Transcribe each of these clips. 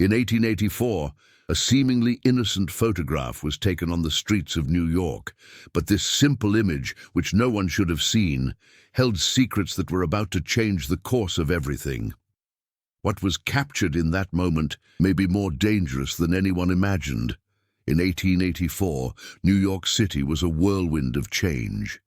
In 1884, a seemingly innocent photograph was taken on the streets of New York, but this simple image, which no one should have seen, held secrets that were about to change the course of everything. What was captured in that moment may be more dangerous than anyone imagined. In 1884, New York City was a whirlwind of change.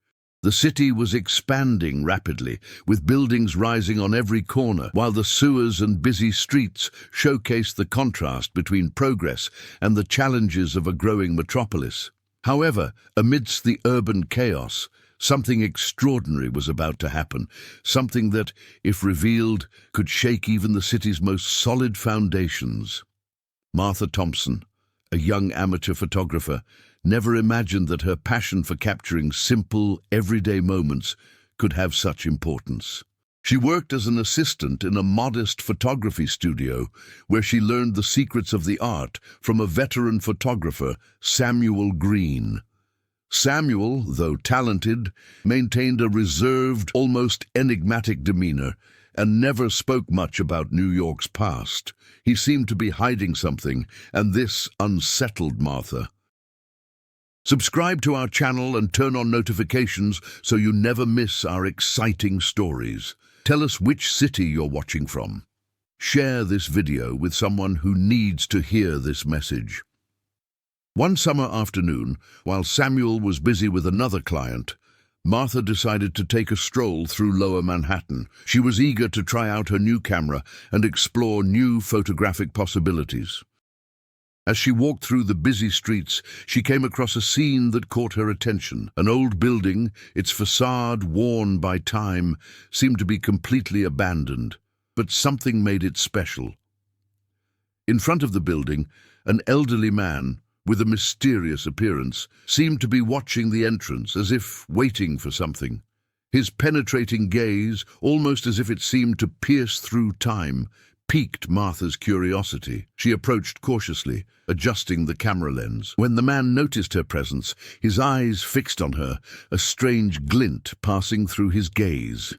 The city was expanding rapidly, with buildings rising on every corner, while the sewers and busy streets showcased the contrast between progress and the challenges of a growing metropolis. However, amidst the urban chaos, something extraordinary was about to happen, something that, if revealed, could shake even the city's most solid foundations. Martha Thompson, a young amateur photographer, never imagined that her passion for capturing simple, everyday moments could have such importance. She worked as an assistant in a modest photography studio where she learned the secrets of the art from a veteran photographer, Samuel Green. Samuel, though talented, maintained a reserved, almost enigmatic demeanor and never spoke much about New York's past. He seemed to be hiding something, and this unsettled Martha. Subscribe to our channel and turn on notifications so you never miss our exciting stories. Tell us which city you're watching from. Share this video with someone who needs to hear this message. One summer afternoon, while Samuel was busy with another client, Martha decided to take a stroll through Lower Manhattan. She was eager to try out her new camera and explore new photographic possibilities. As she walked through the busy streets, she came across a scene that caught her attention. An old building, its facade worn by time, seemed to be completely abandoned, but something made it special. In front of the building, an elderly man, with a mysterious appearance, seemed to be watching the entrance as if waiting for something. His penetrating gaze, almost as if it seemed to pierce through time, piqued Martha's curiosity. She approached cautiously, adjusting the camera lens. When the man noticed her presence, his eyes fixed on her, a strange glint passing through his gaze.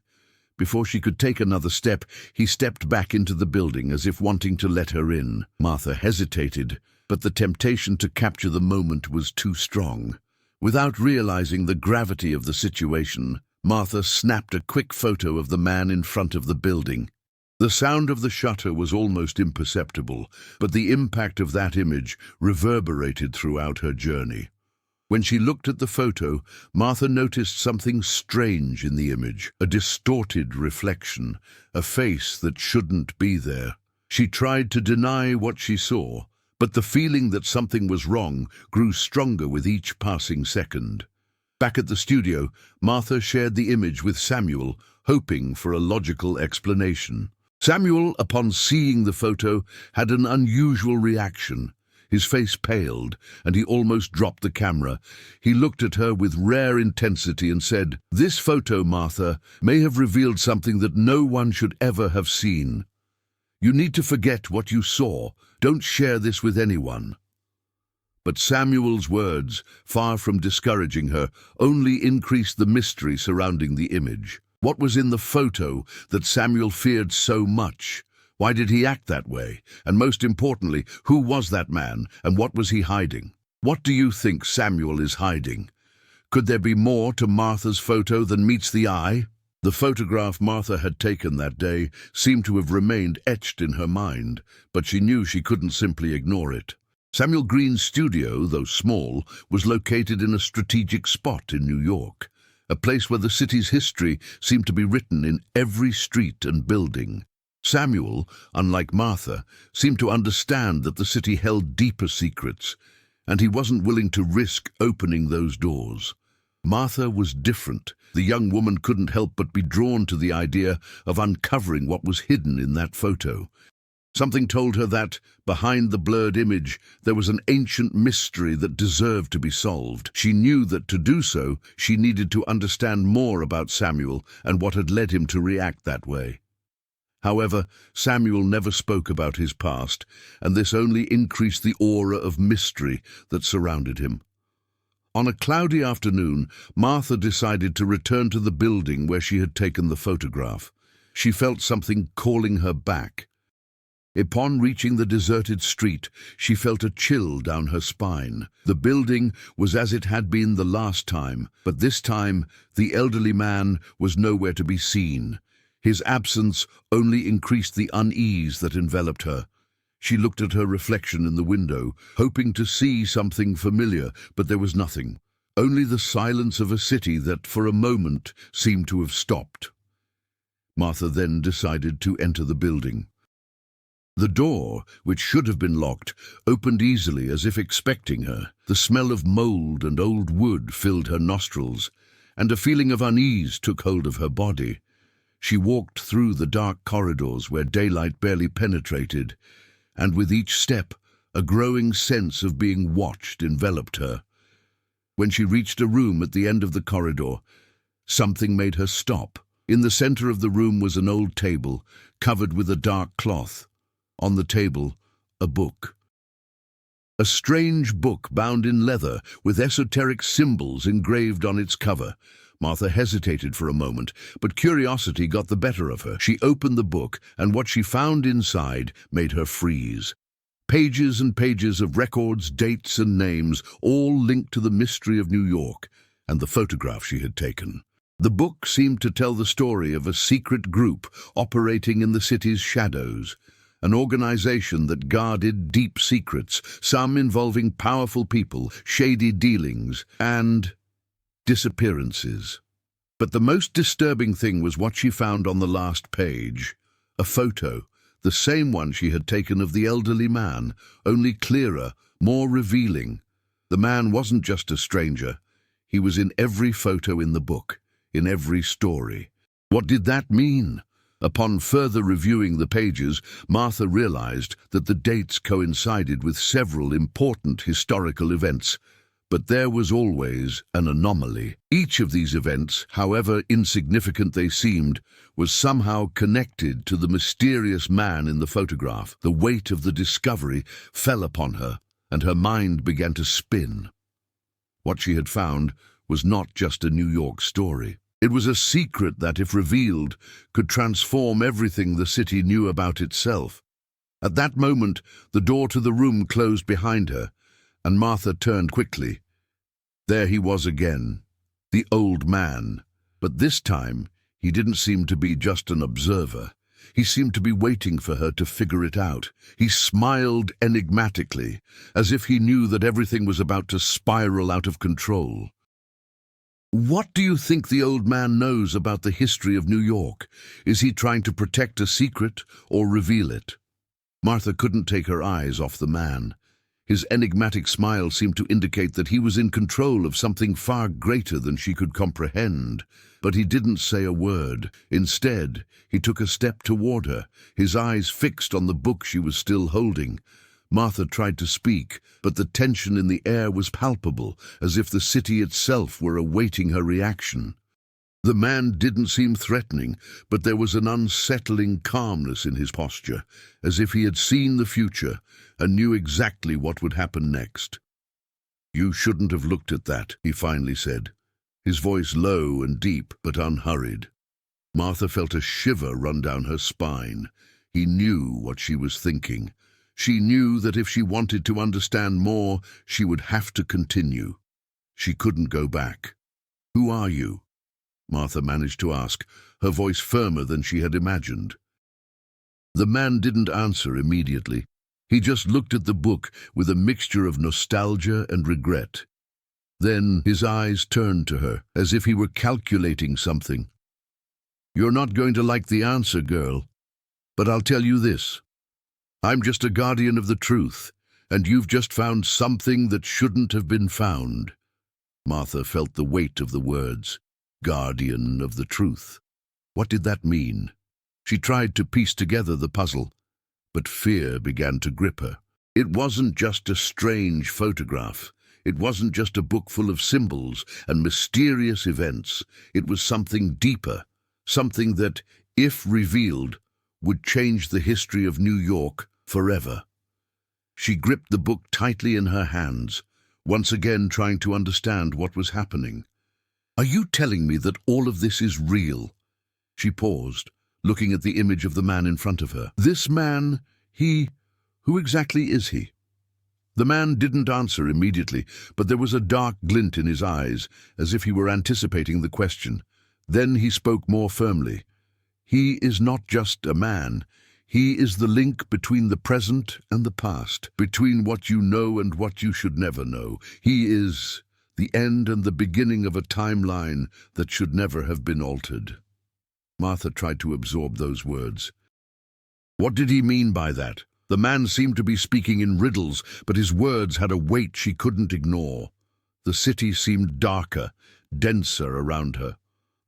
Before she could take another step, he stepped back into the building as if wanting to let her in. Martha hesitated, but the temptation to capture the moment was too strong. Without realizing the gravity of the situation, Martha snapped a quick photo of the man in front of the building. The sound of the shutter was almost imperceptible, but the impact of that image reverberated throughout her journey. When she looked at the photo, Martha noticed something strange in the image, a distorted reflection, a face that shouldn't be there. She tried to deny what she saw, but the feeling that something was wrong grew stronger with each passing second. Back at the studio, Martha shared the image with Samuel, hoping for a logical explanation. Samuel, upon seeing the photo, had an unusual reaction. His face paled, and he almost dropped the camera. He looked at her with rare intensity and said, "This photo, Martha, may have revealed something that no one should ever have seen. You need to forget what you saw. Don't share this with anyone." But Samuel's words, far from discouraging her, only increased the mystery surrounding the image. What was in the photo that Samuel feared so much? Why did he act that way? And most importantly, who was that man, and what was he hiding? What do you think Samuel is hiding? Could there be more to Martha's photo than meets the eye? The photograph Martha had taken that day seemed to have remained etched in her mind, but she knew she couldn't simply ignore it. Samuel Green's studio, though small, was located in a strategic spot in New York, a place where the city's history seemed to be written in every street and building. Samuel, unlike Martha, seemed to understand that the city held deeper secrets, and he wasn't willing to risk opening those doors. Martha was different. The young woman couldn't help but be drawn to the idea of uncovering what was hidden in that photo. Something told her that, behind the blurred image, there was an ancient mystery that deserved to be solved. She knew that to do so, she needed to understand more about Samuel and what had led him to react that way. However, Samuel never spoke about his past, and this only increased the aura of mystery that surrounded him. On a cloudy afternoon, Martha decided to return to the building where she had taken the photograph. She felt something calling her back. Upon reaching the deserted street, she felt a chill down her spine. The building was as it had been the last time, but this time the elderly man was nowhere to be seen. His absence only increased the unease that enveloped her. She looked at her reflection in the window, hoping to see something familiar, but there was nothing. Only the silence of a city that, for a moment, seemed to have stopped. Martha then decided to enter the building. The door, which should have been locked, opened easily as if expecting her. The smell of mold and old wood filled her nostrils, and a feeling of unease took hold of her body. She walked through the dark corridors where daylight barely penetrated, and with each step, a growing sense of being watched enveloped her. When she reached a room at the end of the corridor, something made her stop. In the center of the room was an old table, covered with a dark cloth. On the table, a book. A strange book bound in leather, with esoteric symbols engraved on its cover. Martha hesitated for a moment, but curiosity got the better of her. She opened the book, and what she found inside made her freeze. Pages and pages of records, dates, and names, all linked to the mystery of New York and the photograph she had taken. The book seemed to tell the story of a secret group operating in the city's shadows, an organization that guarded deep secrets, some involving powerful people, shady dealings, and disappearances. But the most disturbing thing was what she found on the last page. A photo, the same one she had taken of the elderly man, only clearer, more revealing. The man wasn't just a stranger. He was in every photo in the book, in every story. What did that mean? Upon further reviewing the pages, Martha realized that the dates coincided with several important historical events, but there was always an anomaly. Each of these events, however insignificant they seemed, was somehow connected to the mysterious man in the photograph. The weight of the discovery fell upon her, and her mind began to spin. What she had found was not just a New York story. It was a secret that, if revealed, could transform everything the city knew about itself. At that moment, the door to the room closed behind her, and Martha turned quickly. There he was again, the old man. But this time, he didn't seem to be just an observer. He seemed to be waiting for her to figure it out. He smiled enigmatically, as if he knew that everything was about to spiral out of control. "What do you think the old man knows about the history of New York? Is he trying to protect a secret or reveal it?" Martha couldn't take her eyes off the man. His enigmatic smile seemed to indicate that he was in control of something far greater than she could comprehend. But he didn't say a word. Instead, he took a step toward her, his eyes fixed on the book she was still holding. Martha tried to speak, but the tension in the air was palpable, as if the city itself were awaiting her reaction. The man didn't seem threatening, but there was an unsettling calmness in his posture, as if he had seen the future and knew exactly what would happen next. "You shouldn't have looked at that," he finally said, his voice low and deep but unhurried. Martha felt a shiver run down her spine. He knew what she was thinking. She knew that if she wanted to understand more, she would have to continue. She couldn't go back. "Who are you?" Martha managed to ask, her voice firmer than she had imagined. The man didn't answer immediately. He just looked at the book with a mixture of nostalgia and regret. Then his eyes turned to her, as if he were calculating something. "You're not going to like the answer, girl, but I'll tell you this. I'm just a guardian of the truth, and you've just found something that shouldn't have been found." Martha felt the weight of the words, guardian of the truth. What did that mean? She tried to piece together the puzzle, but fear began to grip her. It wasn't just a strange photograph. It wasn't just a book full of symbols and mysterious events. It was something deeper, something that, if revealed, would change the history of New York forever. She gripped the book tightly in her hands, once again trying to understand what was happening. "Are you telling me that all of this is real?" She paused, looking at the image of the man in front of her. This man, He? Who exactly is he? The man didn't answer immediately, but there was a dark glint in his eyes, as if he were anticipating the question. Then he spoke more firmly. He is not just a man. He is the link between the present and the past, between what you know and what you should never know. He is the end and the beginning of a timeline that should never have been altered. Martha tried to absorb those words. What did he mean by that? The man seemed to be speaking in riddles, but his words had a weight she couldn't ignore. The city seemed darker, denser around her.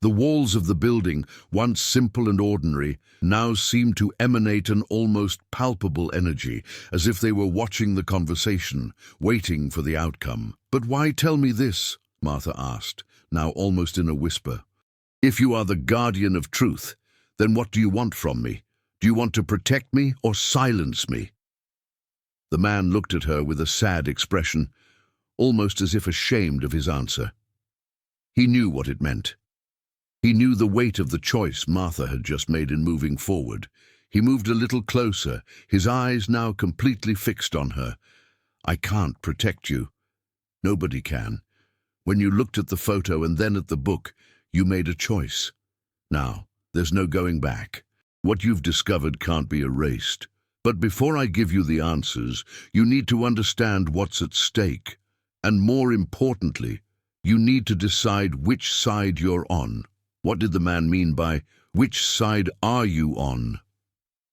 The walls of the building, once simple and ordinary, now seemed to emanate an almost palpable energy, as if they were watching the conversation, waiting for the outcome. "But why tell me this?" Martha asked, now almost in a whisper. "If you are the guardian of truth, then what do you want from me? Do you want to protect me or silence me?" The man looked at her with a sad expression, almost as if ashamed of his answer. He knew what it meant. He knew the weight of the choice Martha had just made in moving forward. He moved a little closer, his eyes now completely fixed on her. "I can't protect you. Nobody can. When you looked at the photo and then at the book, you made a choice. Now, there's no going back. What you've discovered can't be erased. But before I give you the answers, you need to understand what's at stake. And more importantly, you need to decide which side you're on." What did the man mean by, "Which side are you on?"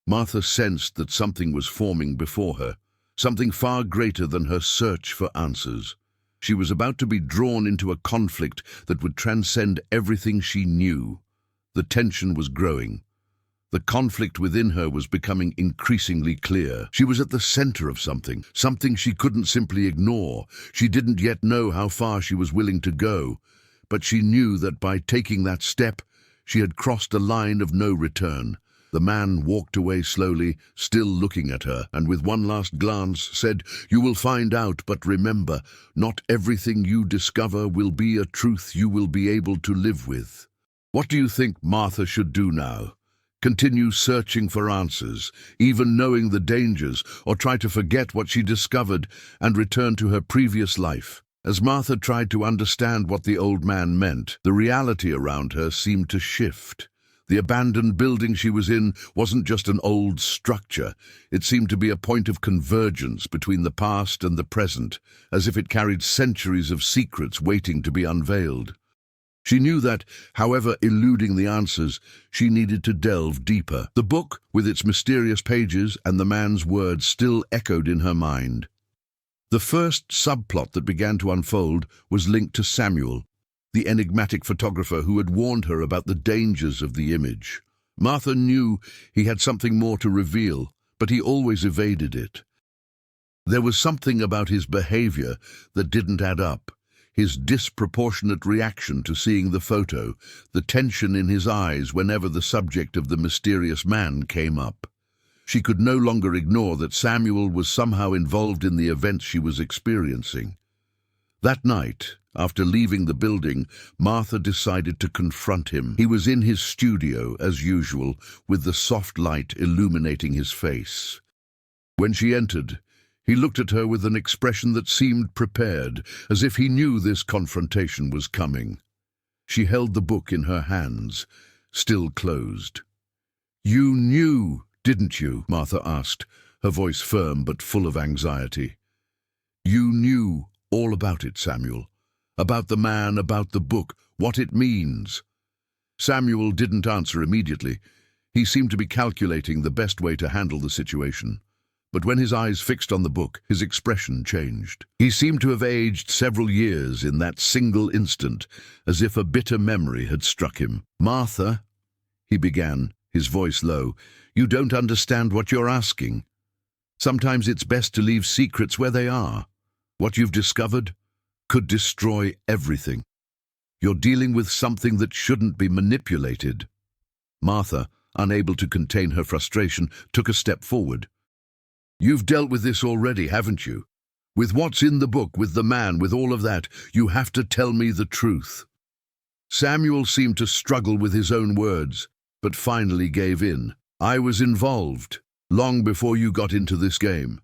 Martha sensed that something was forming before her, something far greater than her search for answers. She was about to be drawn into a conflict that would transcend everything she knew. The tension was growing. The conflict within her was becoming increasingly clear. She was at the center of something she couldn't simply ignore. She didn't yet know how far she was willing to go, but she knew that by taking that step, she had crossed a line of no return. The man walked away slowly, still looking at her, and with one last glance said, "You will find out, but remember, not everything you discover will be a truth you will be able to live with." What do you think Martha should do now? Continue searching for answers, even knowing the dangers, or try to forget what she discovered and return to her previous life? As Martha tried to understand what the old man meant, the reality around her seemed to shift. The abandoned building she was in wasn't just an old structure. It seemed to be a point of convergence between the past and the present, as if it carried centuries of secrets waiting to be unveiled. She knew that, however eluding the answers, she needed to delve deeper. The book, with its mysterious pages and the man's words, still echoed in her mind. The first subplot that began to unfold was linked to Samuel, the enigmatic photographer who had warned her about the dangers of the image. Martha knew he had something more to reveal, but he always evaded it. There was something about his behavior that didn't add up. His disproportionate reaction to seeing the photo, the tension in his eyes whenever the subject of the mysterious man came up. She could no longer ignore that Samuel was somehow involved in the events she was experiencing. That night, after leaving the building, Martha decided to confront him. He was in his studio, as usual, with the soft light illuminating his face. When she entered, he looked at her with an expression that seemed prepared, as if he knew this confrontation was coming. She held the book in her hands, still closed. "You knew, didn't you?" Martha asked, her voice firm but full of anxiety. "You knew all about it, Samuel. About the man, about the book, what it means." Samuel didn't answer immediately. He seemed to be calculating the best way to handle the situation. But when his eyes fixed on the book, his expression changed. He seemed to have aged several years in that single instant, as if a bitter memory had struck him. "Martha," he began, his voice low, "you don't understand what you're asking. Sometimes it's best to leave secrets where they are. What you've discovered could destroy everything. You're dealing with something that shouldn't be manipulated." Martha, unable to contain her frustration, took a step forward. "You've dealt with this already, haven't you? With what's in the book, with the man, with all of that, you have to tell me the truth." Samuel seemed to struggle with his own words, but finally gave in. "I was involved. long before you got into this game.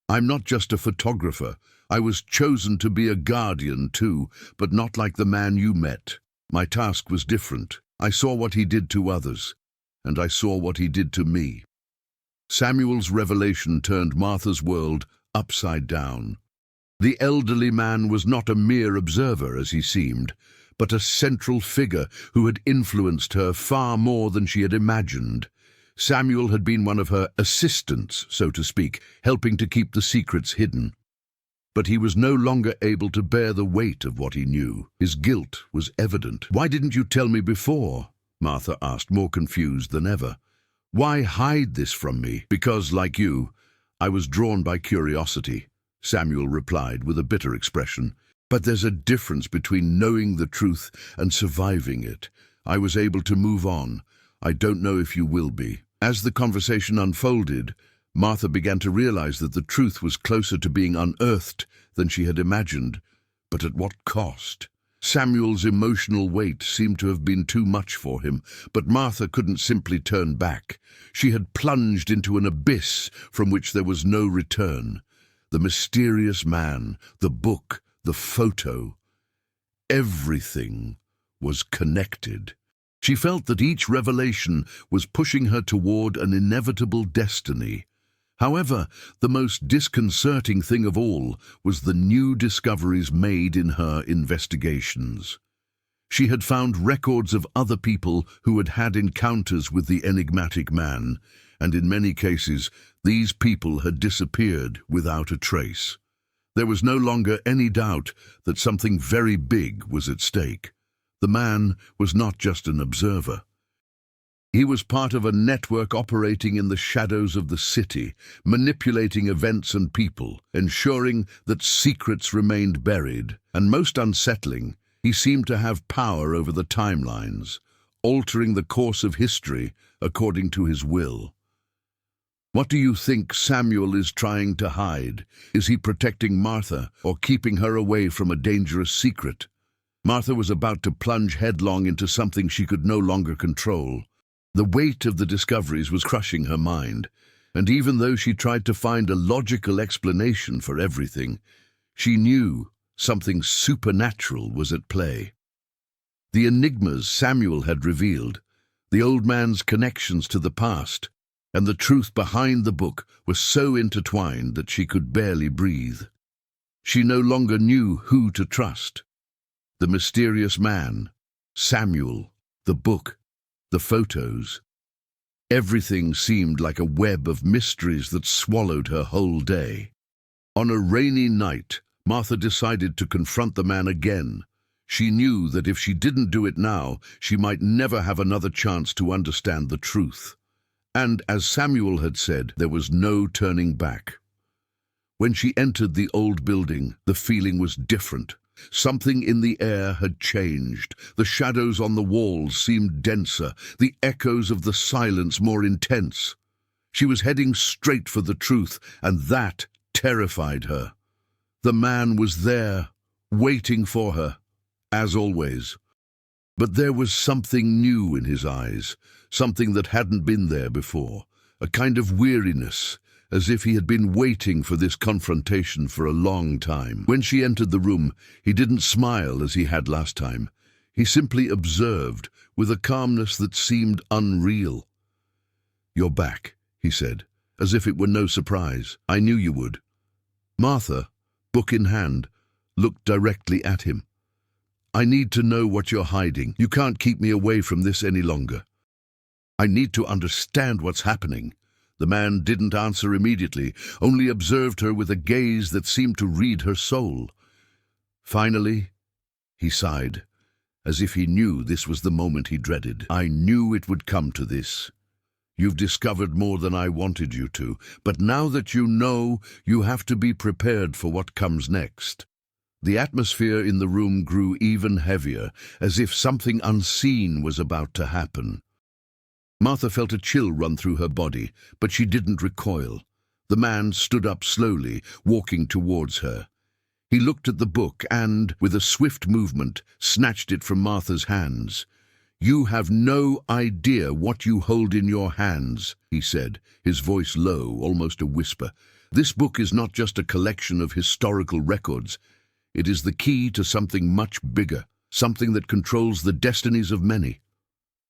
I'm not just a photographer. I was chosen to be a guardian too, but not like the man you met. My task was different. I saw what he did to others, and I saw what he did to me. Samuel's revelation turned Martha's world upside down. The elderly man was not a mere observer, as he seemed, but a central figure who had influenced her far more than she had imagined. Samuel had been one of her assistants, so to speak, helping to keep the secrets hidden. But he was no longer able to bear the weight of what he knew. His guilt was evident. "Why didn't you tell me before?" Martha asked, more confused than ever. "Why hide this from me?" "Because, like you, I was drawn by curiosity," Samuel replied with a bitter expression. "But there's a difference between knowing the truth and surviving it. I was able to move on. I don't know if you will be." As the conversation unfolded, Martha began to realize that the truth was closer to being unearthed than she had imagined. But at what cost? Samuel's emotional weight seemed to have been too much for him, but Martha couldn't simply turn back. She had plunged into an abyss from which there was no return. The mysterious man, the book, the photo, everything was connected. She felt that each revelation was pushing her toward an inevitable destiny. However, the most disconcerting thing of all was the new discoveries made in her investigations. She had found records of other people who had had encounters with the enigmatic man, and in many cases, these people had disappeared without a trace. There was no longer any doubt that something very big was at stake. The man was not just an observer. He was part of a network operating in the shadows of the city, manipulating events and people, ensuring that secrets remained buried, and most unsettling, he seemed to have power over the timelines, altering the course of history according to his will. What do you think Samuel is trying to hide? Is he protecting Martha or keeping her away from a dangerous secret? Martha was about to plunge headlong into something she could no longer control. The weight of the discoveries was crushing her mind, and even though she tried to find a logical explanation for everything, she knew something supernatural was at play. The enigmas Samuel had revealed, the old man's connections to the past, and the truth behind the book were so intertwined that she could barely breathe. She no longer knew who to trust. The mysterious man, Samuel, the book, the photos. Everything seemed like a web of mysteries that swallowed her whole day. On a rainy night, Martha decided to confront the man again. She knew that if she didn't do it now, she might never have another chance to understand the truth. And as Samuel had said, there was no turning back. When she entered the old building, the feeling was different. Something in the air had changed. The shadows on the walls seemed denser, the echoes of the silence more intense. She was heading straight for the truth, and that terrified her. The man was there, waiting for her, as always. But there was something new in his eyes, something that hadn't been there before, a kind of weariness, as if he had been waiting for this confrontation for a long time. When she entered the room, he didn't smile as he had last time. He simply observed, with a calmness that seemed unreal. "You're back," he said, as if it were no surprise. "I knew you would." Martha, book in hand, looked directly at him. "I need to know what you're hiding. You can't keep me away from this any longer. I need to understand what's happening." The man didn't answer immediately, only observed her with a gaze that seemed to read her soul. Finally, he sighed, as if he knew this was the moment he dreaded. "I knew it would come to this. You've discovered more than I wanted you to, but now that you know, you have to be prepared for what comes next." The atmosphere in the room grew even heavier, as if something unseen was about to happen. Martha felt a chill run through her body, but she didn't recoil. The man stood up slowly, walking towards her. He looked at the book and, with a swift movement, snatched it from Martha's hands. "You have no idea what you hold in your hands," he said, his voice low, almost a whisper. "This book is not just a collection of historical records. It is the key to something much bigger, something that controls the destinies of many."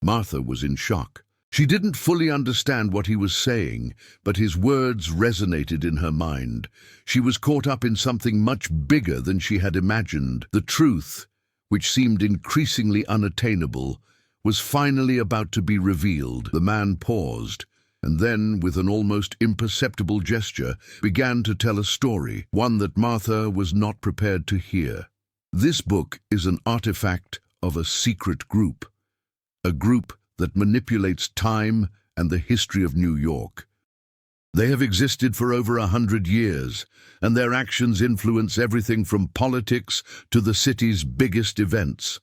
Martha was in shock. She didn't fully understand what he was saying, but his words resonated in her mind. She was caught up in something much bigger than she had imagined. The truth, which seemed increasingly unattainable, was finally about to be revealed. The man paused, and then, with an almost imperceptible gesture, began to tell a story, one that Martha was not prepared to hear. This book is an artifact of a secret group, a group that manipulates time and the history of New York. They have existed for over 100 years, and their actions influence everything from politics to the city's biggest events.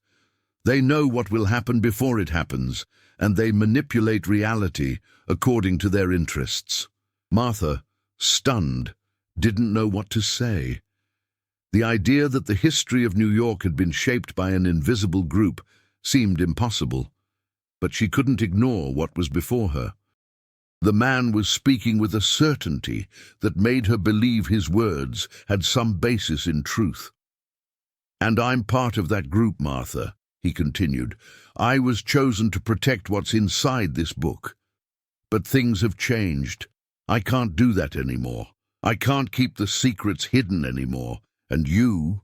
They know what will happen before it happens, and they manipulate reality according to their interests. Martha, stunned, didn't know what to say. The idea that the history of New York had been shaped by an invisible group seemed impossible, but she couldn't ignore what was before her. The man was speaking with a certainty that made her believe his words had some basis in truth. "And I'm part of that group, Martha," he continued. "I was chosen to protect what's inside this book. But things have changed. I can't do that anymore. I can't keep the secrets hidden anymore. And you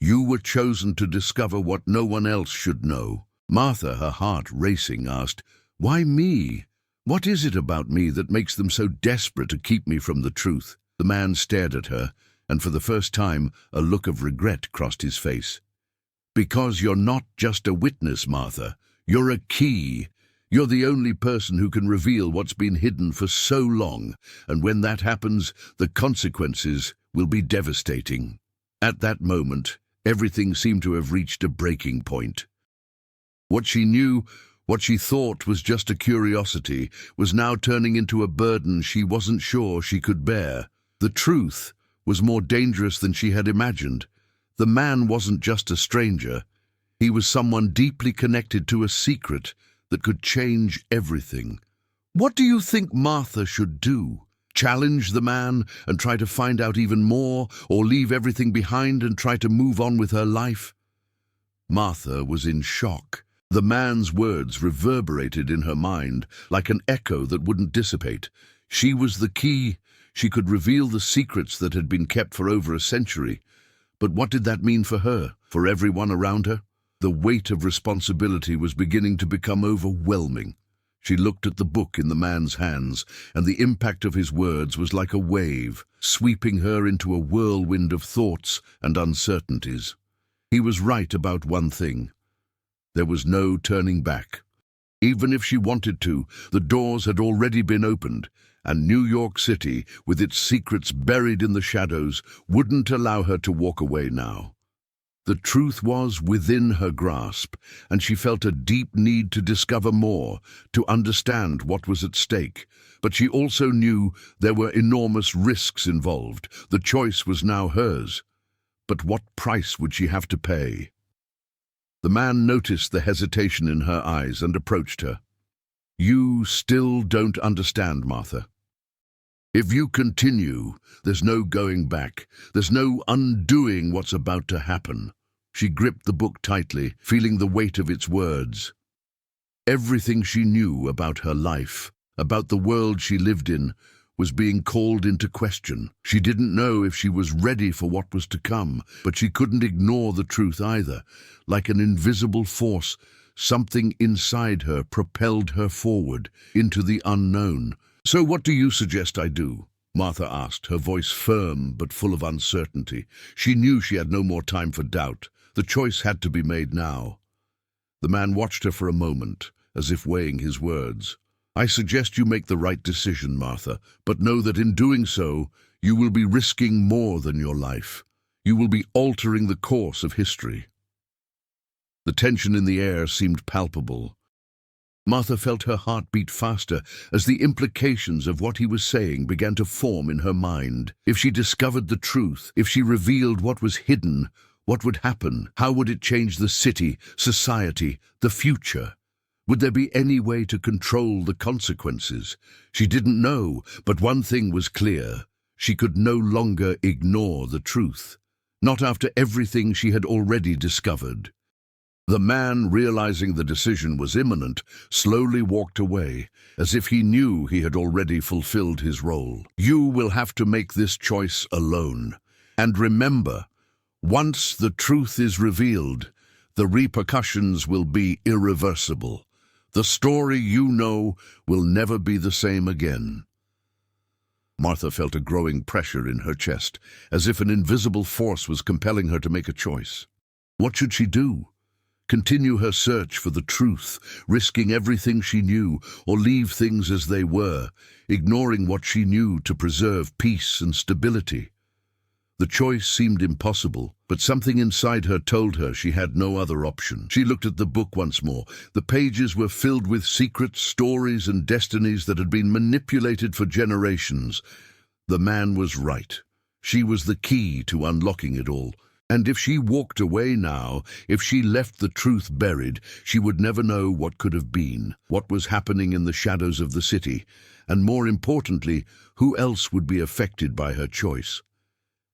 were chosen to discover what no one else should know." Martha, her heart racing, asked, "Why me? What is it about me that makes them so desperate to keep me from the truth?" The man stared at her, and for the first time a look of regret crossed his face. "Because you're not just a witness, Martha. You're a key. You're the only person who can reveal what's been hidden for so long, and when that happens, the consequences will be devastating." At that moment, everything seemed to have reached a breaking point. What she knew, what she thought was just a curiosity, was now turning into a burden she wasn't sure she could bear. The truth was more dangerous than she had imagined. The man wasn't just a stranger. He was someone deeply connected to a secret that could change everything. What do you think Martha should do? Challenge the man and try to find out even more, or leave everything behind and try to move on with her life? Martha was in shock. The man's words reverberated in her mind like an echo that wouldn't dissipate. She was the key. She could reveal the secrets that had been kept for over a century. But what did that mean for her, for everyone around her? The weight of responsibility was beginning to become overwhelming. She looked at the book in the man's hands, and the impact of his words was like a wave, sweeping her into a whirlwind of thoughts and uncertainties. He was right about one thing. There was no turning back. Even if she wanted to, the doors had already been opened, and New York City, with its secrets buried in the shadows, wouldn't allow her to walk away now. The truth was within her grasp, and she felt a deep need to discover more, to understand what was at stake. But she also knew there were enormous risks involved. The choice was now hers. But what price would she have to pay? The man noticed the hesitation in her eyes and approached her. "You still don't understand, Martha. If you continue, there's no going back. There's no undoing what's about to happen." She gripped the book tightly, feeling the weight of its words. Everything she knew about her life, about the world she lived in, was being called into question. She didn't know if she was ready for what was to come, but she couldn't ignore the truth either. Like an invisible force, something inside her propelled her forward into the unknown. "So what do you suggest I do?" Martha asked, her voice firm but full of uncertainty. She knew she had no more time for doubt. The choice had to be made now. The man watched her for a moment, as if weighing his words. "I suggest you make the right decision, Martha, but know that in doing so, you will be risking more than your life. You will be altering the course of history." The tension in the air seemed palpable. Martha felt her heart beat faster as the implications of what he was saying began to form in her mind. If she discovered the truth, if she revealed what was hidden, what would happen? How would it change the city, society, the future? Would there be any way to control the consequences? She didn't know, but one thing was clear. She could no longer ignore the truth. Not after everything she had already discovered. The man, realizing the decision was imminent, slowly walked away, as if he knew he had already fulfilled his role. You will have to make this choice alone. And remember, once the truth is revealed, the repercussions will be irreversible. The story you know will never be the same again. Martha felt a growing pressure in her chest, as if an invisible force was compelling her to make a choice. What should she do? Continue her search for the truth, risking everything she knew, or leave things as they were, ignoring what she knew to preserve peace and stability? The choice seemed impossible, but something inside her told her she had no other option. She looked at the book once more. The pages were filled with secrets, stories, and destinies that had been manipulated for generations. The man was right. She was the key to unlocking it all. And if she walked away now, if she left the truth buried, she would never know what could have been, what was happening in the shadows of the city, and more importantly, who else would be affected by her choice.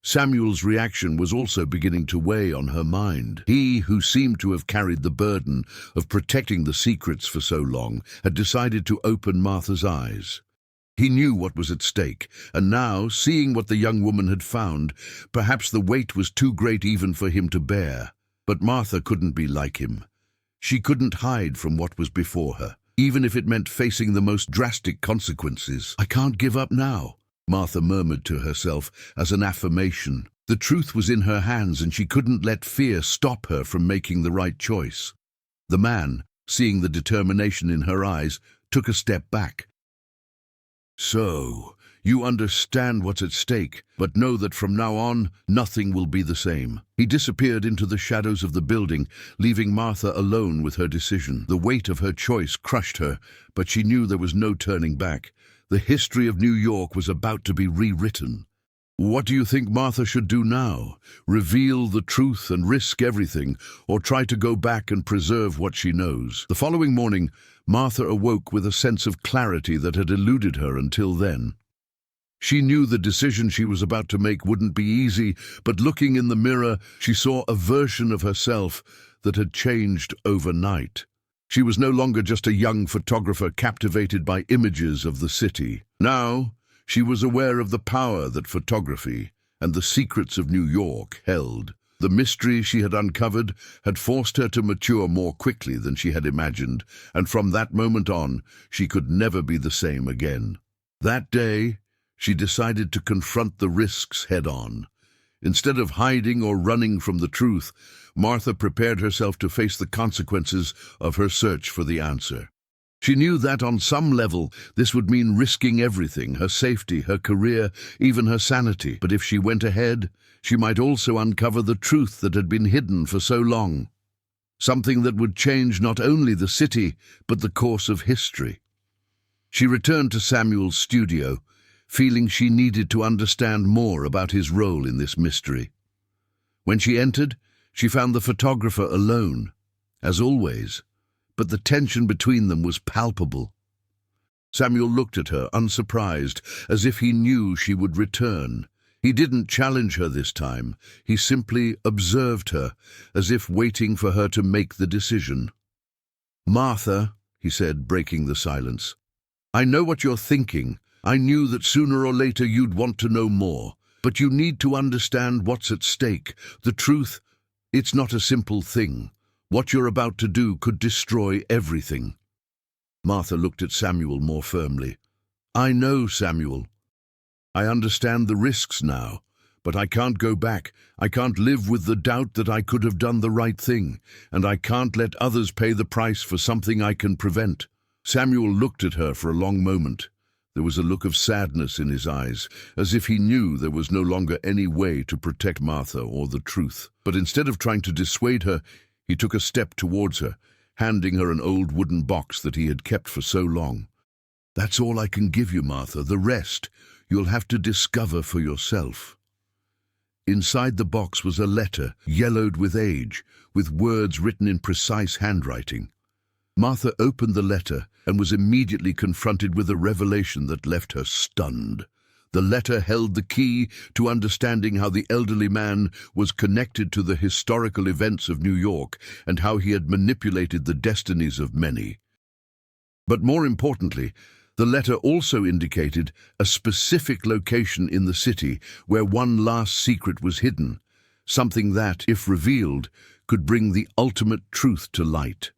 Samuel's reaction was also beginning to weigh on her mind. He, who seemed to have carried the burden of protecting the secrets for so long, had decided to open Martha's eyes. He knew what was at stake, and now, seeing what the young woman had found, perhaps the weight was too great even for him to bear. But Martha couldn't be like him. She couldn't hide from what was before her, even if it meant facing the most drastic consequences. "I can't give up now," Martha murmured to herself as an affirmation. The truth was in her hands, and she couldn't let fear stop her from making the right choice. The man, seeing the determination in her eyes, took a step back. "So, you understand what's at stake, but know that from now on, nothing will be the same." He disappeared into the shadows of the building, leaving Martha alone with her decision. The weight of her choice crushed her, but she knew there was no turning back. The history of New York was about to be rewritten. What do you think Martha should do now? Reveal the truth and risk everything, or try to go back and preserve what she knows? The following morning, Martha awoke with a sense of clarity that had eluded her until then. She knew the decision she was about to make wouldn't be easy, but looking in the mirror, she saw a version of herself that had changed overnight. She was no longer just a young photographer captivated by images of the city. Now, she was aware of the power that photography and the secrets of New York held. The mystery she had uncovered had forced her to mature more quickly than she had imagined, and from that moment on, she could never be the same again. That day, she decided to confront the risks head-on. Instead of hiding or running from the truth, Martha prepared herself to face the consequences of her search for the answer. She knew that on some level this would mean risking everything, her safety, her career, even her sanity. But if she went ahead, she might also uncover the truth that had been hidden for so long. Something that would change not only the city, but the course of history. She returned to Samuel's studio, feeling she needed to understand more about his role in this mystery. When she entered, she found the photographer alone, as always, but the tension between them was palpable. Samuel looked at her, unsurprised, as if he knew she would return. He didn't challenge her this time. He simply observed her, as if waiting for her to make the decision. "Martha," he said, breaking the silence, "I know what you're thinking. I knew that sooner or later you'd want to know more. But you need to understand what's at stake. The truth, it's not a simple thing. What you're about to do could destroy everything." Martha looked at Samuel more firmly. "I know, Samuel. I understand the risks now, but I can't go back. I can't live with the doubt that I could have done the right thing, and I can't let others pay the price for something I can prevent." Samuel looked at her for a long moment. There was a look of sadness in his eyes, as if he knew there was no longer any way to protect Martha or the truth. But instead of trying to dissuade her, he took a step towards her, handing her an old wooden box that he had kept for so long. "That's all I can give you, Martha. The rest you'll have to discover for yourself." Inside the box was a letter, yellowed with age, with words written in precise handwriting. Martha opened the letter and was immediately confronted with a revelation that left her stunned. The letter held the key to understanding how the elderly man was connected to the historical events of New York and how he had manipulated the destinies of many. But more importantly, the letter also indicated a specific location in the city where one last secret was hidden, something that, if revealed, could bring the ultimate truth to light.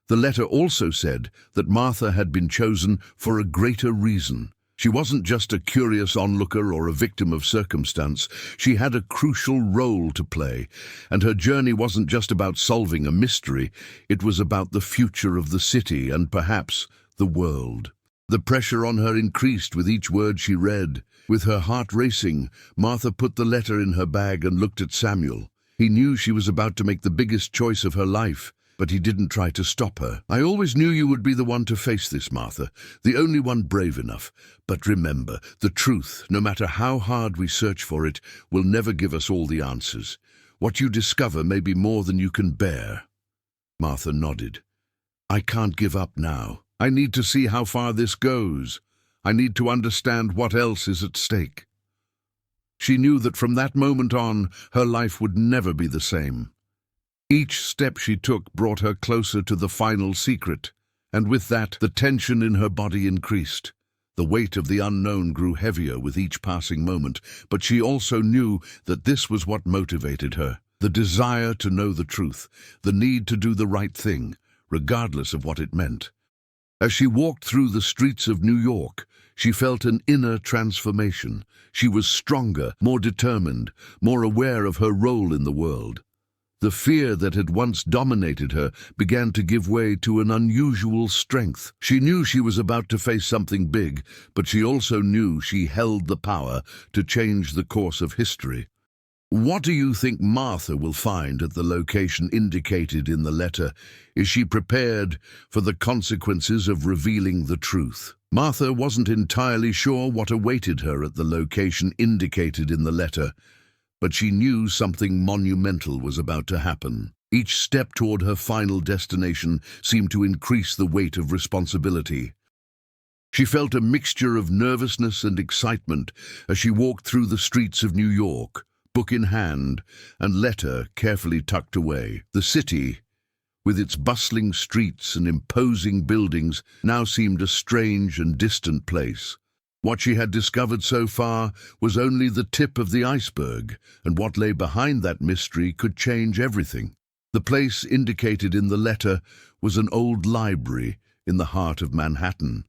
The letter also said that Martha had been chosen for a greater reason. She wasn't just a curious onlooker or a victim of circumstance. She had a crucial role to play, and her journey wasn't just about solving a mystery. It was about the future of the city and perhaps the world. The pressure on her increased with each word she read. With her heart racing, Martha put the letter in her bag and looked at Samuel. He knew she was about to make the biggest choice of her life, but he didn't try to stop her. "I always knew you would be the one to face this, Martha, the only one brave enough. But remember, the truth, no matter how hard we search for it, will never give us all the answers. What you discover may be more than you can bear." Martha nodded. "I can't give up now. I need to see how far this goes. I need to understand what else is at stake." She knew that from that moment on, her life would never be the same. Each step she took brought her closer to the final secret, and with that, the tension in her body increased. The weight of the unknown grew heavier with each passing moment, but she also knew that this was what motivated her: the desire to know the truth, the need to do the right thing, regardless of what it meant. As she walked through the streets of New York, she felt an inner transformation. She was stronger, more determined, more aware of her role in the world. The fear that had once dominated her began to give way to an unusual strength. She knew she was about to face something big, but she also knew she held the power to change the course of history. What do you think Martha will find at the location indicated in the letter? Is she prepared for the consequences of revealing the truth? Martha wasn't entirely sure what awaited her at the location indicated in the letter, but she knew something monumental was about to happen. Each step toward her final destination seemed to increase the weight of responsibility. She felt a mixture of nervousness and excitement as she walked through the streets of New York, book in hand and letter carefully tucked away. The city, with its bustling streets and imposing buildings, now seemed a strange and distant place. What she had discovered so far was only the tip of the iceberg, and what lay behind that mystery could change everything. The place indicated in the letter was an old library in the heart of Manhattan.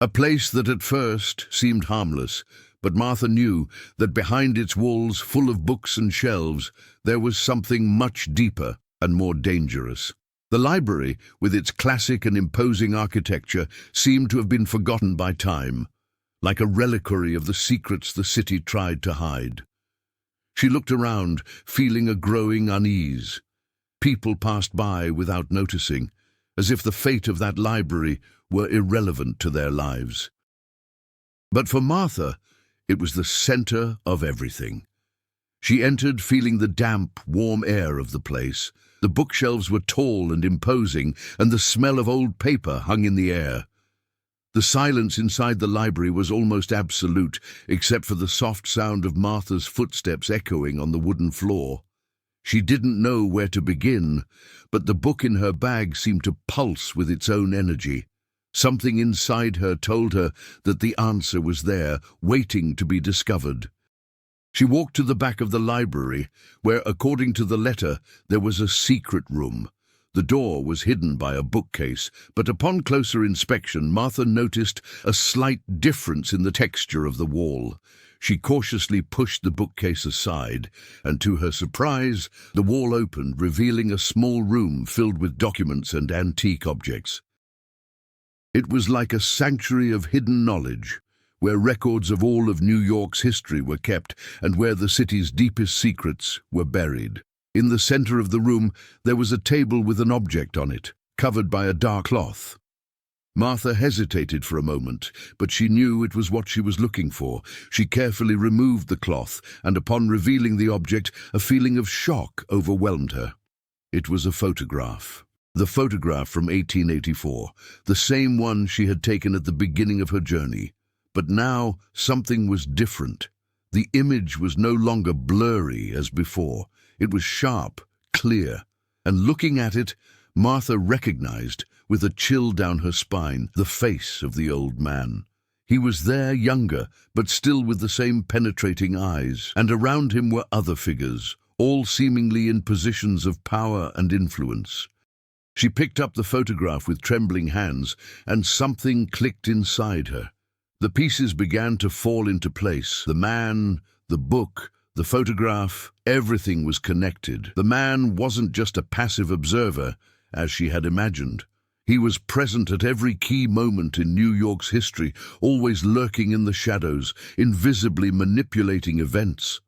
A place that at first seemed harmless, but Martha knew that behind its walls full of books and shelves, there was something much deeper and more dangerous. The library, with its classic and imposing architecture, seemed to have been forgotten by time, like a reliquary of the secrets the city tried to hide. She looked around, feeling a growing unease. People passed by without noticing, as if the fate of that library were irrelevant to their lives. But for Martha, it was the center of everything. She entered feeling the damp, warm air of the place. The bookshelves were tall and imposing, and the smell of old paper hung in the air. The silence inside the library was almost absolute, except for the soft sound of Martha's footsteps echoing on the wooden floor. She didn't know where to begin, but the book in her bag seemed to pulse with its own energy. Something inside her told her that the answer was there, waiting to be discovered. She walked to the back of the library, where, according to the letter, there was a secret room. The door was hidden by a bookcase, but upon closer inspection, Martha noticed a slight difference in the texture of the wall. She cautiously pushed the bookcase aside, and to her surprise, the wall opened, revealing a small room filled with documents and antique objects. It was like a sanctuary of hidden knowledge, where records of all of New York's history were kept and where the city's deepest secrets were buried. In the center of the room, there was a table with an object on it, covered by a dark cloth. Martha hesitated for a moment, but she knew it was what she was looking for. She carefully removed the cloth, and upon revealing the object, a feeling of shock overwhelmed her. It was a photograph. The photograph from 1884, the same one she had taken at the beginning of her journey. But now something was different. The image was no longer blurry as before. It was sharp, clear, and looking at it, Martha recognized, with a chill down her spine, the face of the old man. He was there, younger, but still with the same penetrating eyes, and around him were other figures, all seemingly in positions of power and influence. She picked up the photograph with trembling hands, and something clicked inside her. The pieces began to fall into place. The man, the book, the photograph, everything was connected. The man wasn't just a passive observer, as she had imagined. He was present at every key moment in New York's history, always lurking in the shadows, invisibly manipulating events.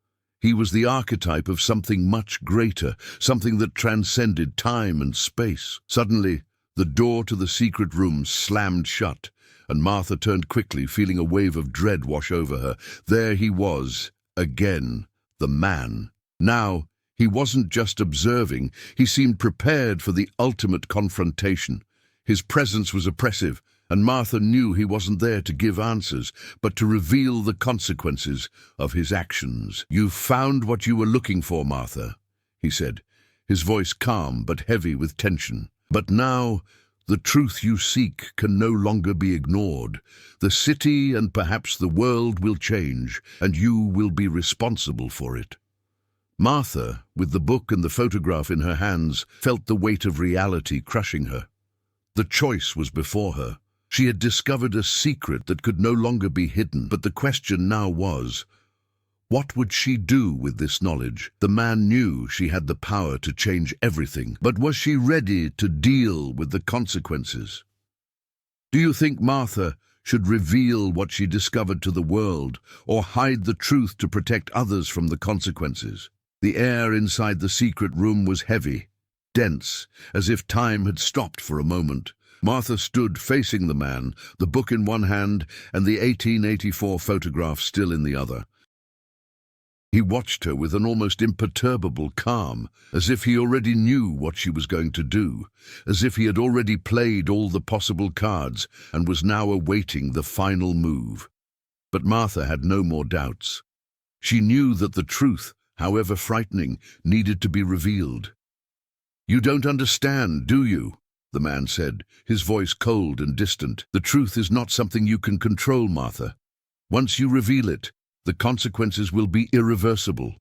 He was the archetype of something much greater, something that transcended time and space. Suddenly, the door to the secret room slammed shut, and Martha turned quickly, feeling a wave of dread wash over her. There he was, again, the man. Now, he wasn't just observing, he seemed prepared for the ultimate confrontation. His presence was oppressive, and Martha knew he wasn't there to give answers, but to reveal the consequences of his actions. "You've found what you were looking for, Martha," he said, his voice calm but heavy with tension. "But now, the truth you seek can no longer be ignored. The city and perhaps the world will change, and you will be responsible for it." Martha, with the book and the photograph in her hands, felt the weight of reality crushing her. The choice was before her. She had discovered a secret that could no longer be hidden, but the question now was, what would she do with this knowledge? The man knew she had the power to change everything, but was she ready to deal with the consequences? Do you think Martha should reveal what she discovered to the world, or hide the truth to protect others from the consequences? The air inside the secret room was heavy, dense, as if time had stopped for a moment. Martha stood facing the man, the book in one hand and the 1884 photograph still in the other. He watched her with an almost imperturbable calm, as if he already knew what she was going to do, as if he had already played all the possible cards and was now awaiting the final move. But Martha had no more doubts. She knew that the truth, however frightening, needed to be revealed. "You don't understand, do you?" the man said, his voice cold and distant. "The truth is not something you can control, Martha. Once you reveal it, the consequences will be irreversible.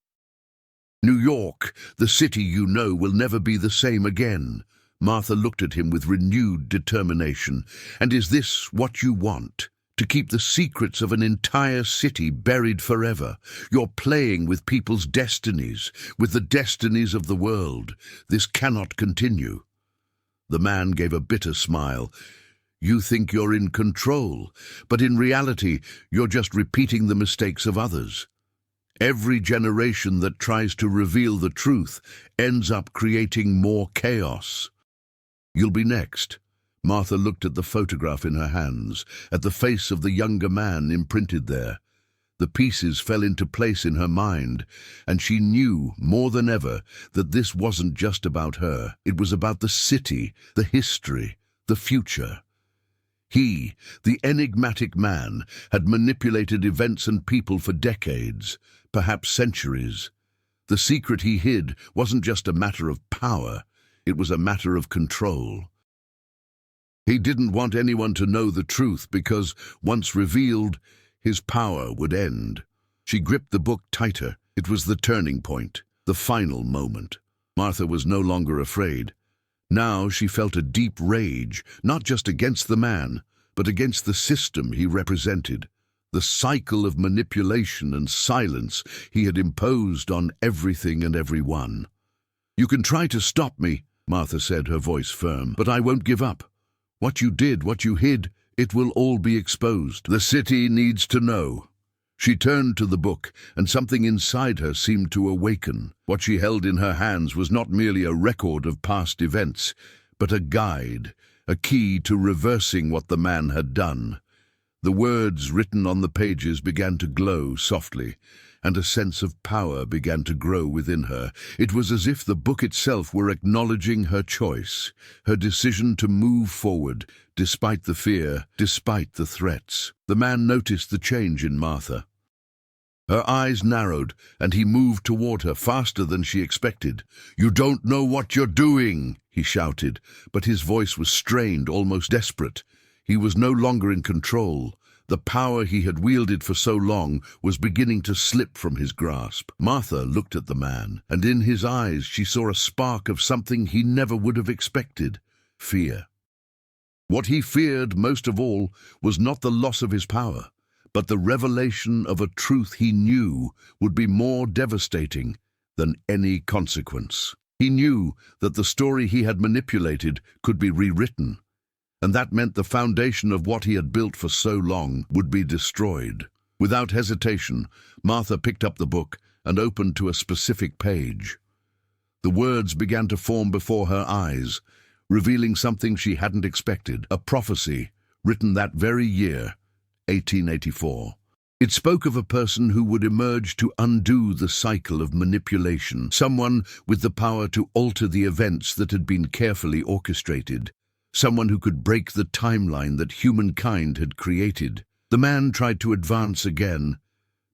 New York, the city you know, will never be the same again." Martha looked at him with renewed determination. "And is this what you want? To keep the secrets of an entire city buried forever? You're playing with people's destinies, with the destinies of the world. This cannot continue." The man gave a bitter smile. "You think you're in control, but in reality, you're just repeating the mistakes of others. Every generation that tries to reveal the truth ends up creating more chaos. You'll be next." Martha looked at the photograph in her hands, at the face of the younger man imprinted there. The pieces fell into place in her mind, and she knew more than ever that this wasn't just about her. It was about the city, the history, the future. He, the enigmatic man, had manipulated events and people for decades, perhaps centuries. The secret he hid wasn't just a matter of power, it was a matter of control. He didn't want anyone to know the truth because, once revealed, his power would end. She gripped the book tighter. It was the turning point, the final moment. Martha was no longer afraid. Now she felt a deep rage, not just against the man, but against the system he represented, the cycle of manipulation and silence he had imposed on everything and everyone. "You can try to stop me," Martha said, her voice firm, "but I won't give up. What you did, what you hid, it will all be exposed. The city needs to know." She turned to the book, and something inside her seemed to awaken. What she held in her hands was not merely a record of past events, but a guide, a key to reversing what the man had done. The words written on the pages began to glow softly, and a sense of power began to grow within her. It was as if the book itself were acknowledging her choice, her decision to move forward, despite the fear, despite the threats. The man noticed the change in Martha. Her eyes narrowed, and he moved toward her faster than she expected. "You don't know what you're doing," he shouted, but his voice was strained, almost desperate. He was no longer in control. The power he had wielded for so long was beginning to slip from his grasp. Martha looked at the man, and in his eyes she saw a spark of something he never would have expected: fear. What he feared most of all was not the loss of his power, but the revelation of a truth he knew would be more devastating than any consequence. He knew that the story he had manipulated could be rewritten, and that meant the foundation of what he had built for so long would be destroyed. Without hesitation, Martha picked up the book and opened to a specific page. The words began to form before her eyes, revealing something she hadn't expected: a prophecy written that very year, 1884. It spoke of a person who would emerge to undo the cycle of manipulation, someone with the power to alter the events that had been carefully orchestrated, someone who could break the timeline that humankind had created. The man tried to advance again,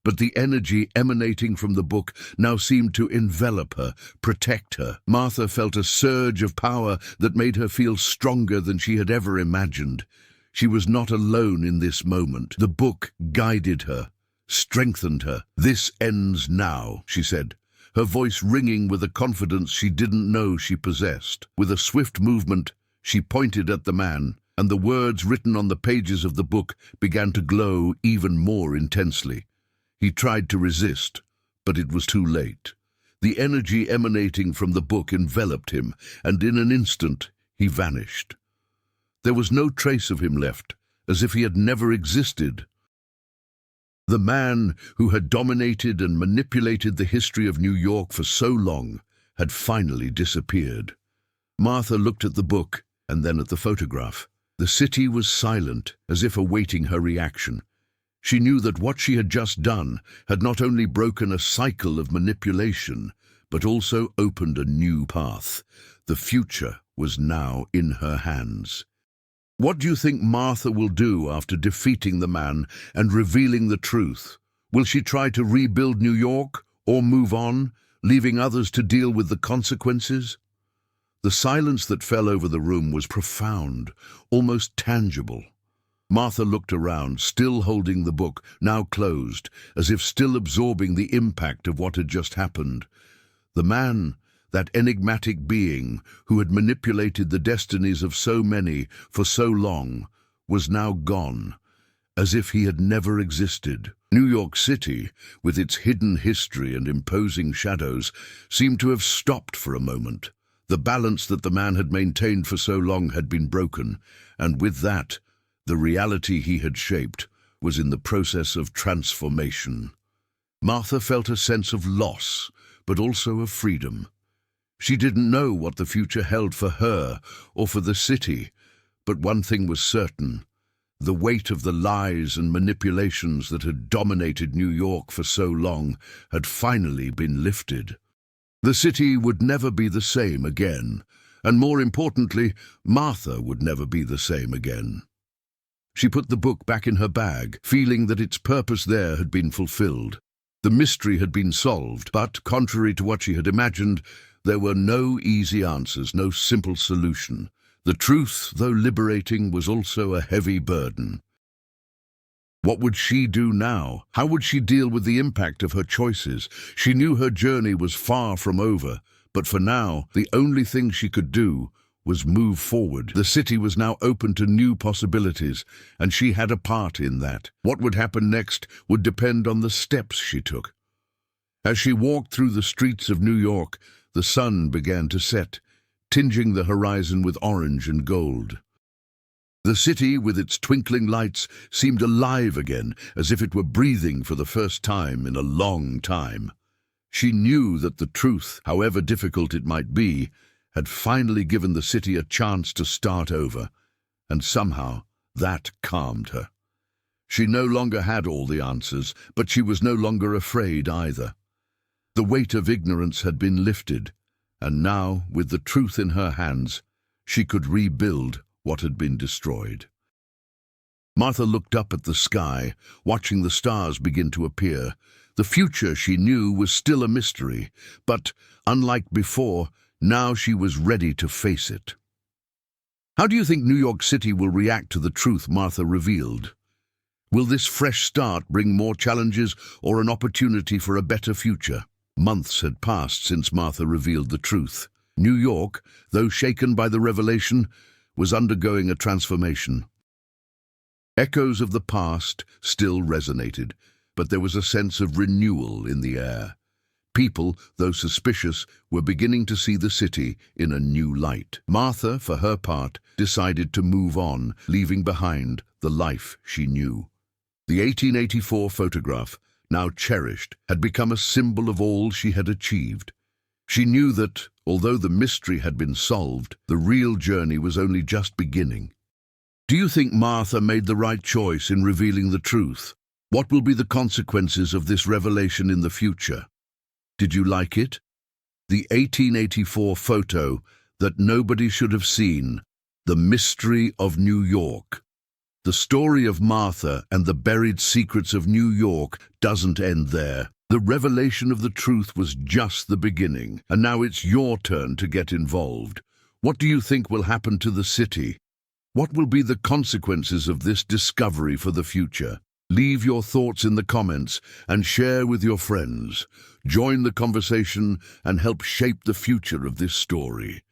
but the energy emanating from the book now seemed to envelop her, protect her. Martha felt a surge of power that made her feel stronger than she had ever imagined. She was not alone in this moment. The book guided her, strengthened her. "This ends now," she said, her voice ringing with a confidence she didn't know she possessed. With a swift movement, she pointed at the man, and the words written on the pages of the book began to glow even more intensely. He tried to resist, but it was too late. The energy emanating from the book enveloped him, and in an instant he vanished. There was no trace of him left, as if he had never existed. The man who had dominated and manipulated the history of New York for so long had finally disappeared. Martha looked at the book and then at the photograph. The city was silent, as if awaiting her reaction. She knew that what she had just done had not only broken a cycle of manipulation, but also opened a new path. The future was now in her hands. What do you think Martha will do after defeating the man and revealing the truth? Will she try to rebuild New York or move on, leaving others to deal with the consequences? The silence that fell over the room was profound, almost tangible. Martha looked around, still holding the book, now closed, as if still absorbing the impact of what had just happened. The man, that enigmatic being who had manipulated the destinies of so many for so long, was now gone, as if he had never existed. New York City, with its hidden history and imposing shadows, seemed to have stopped for a moment. The balance that the man had maintained for so long had been broken, and with that, the reality he had shaped was in the process of transformation. Martha felt a sense of loss, but also of freedom. She didn't know what the future held for her or for the city, but one thing was certain: the weight of the lies and manipulations that had dominated New York for so long had finally been lifted. The city would never be the same again, and more importantly, Martha would never be the same again. She put the book back in her bag, feeling that its purpose there had been fulfilled. The mystery had been solved, but, contrary to what she had imagined, there were no easy answers, no simple solution. The truth, though liberating, was also a heavy burden. What would she do now? How would she deal with the impact of her choices? She knew her journey was far from over, but for now, the only thing she could do was move forward. The city was now open to new possibilities, and she had a part in that. What would happen next would depend on the steps she took. As she walked through the streets of New York, the sun began to set, tinging the horizon with orange and gold. The city, with its twinkling lights, seemed alive again, as if it were breathing for the first time in a long time. She knew that the truth, however difficult it might be, had finally given the city a chance to start over, and somehow that calmed her. She no longer had all the answers, but she was no longer afraid either. The weight of ignorance had been lifted, and now, with the truth in her hands, she could rebuild what had been destroyed. Martha looked up at the sky, watching the stars begin to appear. The future, she knew, was still a mystery, but, unlike before, now she was ready to face it. How do you think New York City will react to the truth Martha revealed? Will this fresh start bring more challenges or an opportunity for a better future? Months had passed since Martha revealed the truth. New York, though shaken by the revelation, was undergoing a transformation. Echoes of the past still resonated, but there was a sense of renewal in the air. People, though suspicious, were beginning to see the city in a new light. Martha, for her part, decided to move on, leaving behind the life she knew. The 1884 photograph, now cherished, had become a symbol of all she had achieved. She knew that, although the mystery had been solved, the real journey was only just beginning. Do you think Martha made the right choice in revealing the truth? What will be the consequences of this revelation in the future? Did you like it? The 1884 photo that nobody should have seen, the mystery of New York. The story of Martha and the buried secrets of New York doesn't end there. The revelation of the truth was just the beginning, and now it's your turn to get involved. What do you think will happen to the city? What will be the consequences of this discovery for the future? Leave your thoughts in the comments and share with your friends. Join the conversation and help shape the future of this story.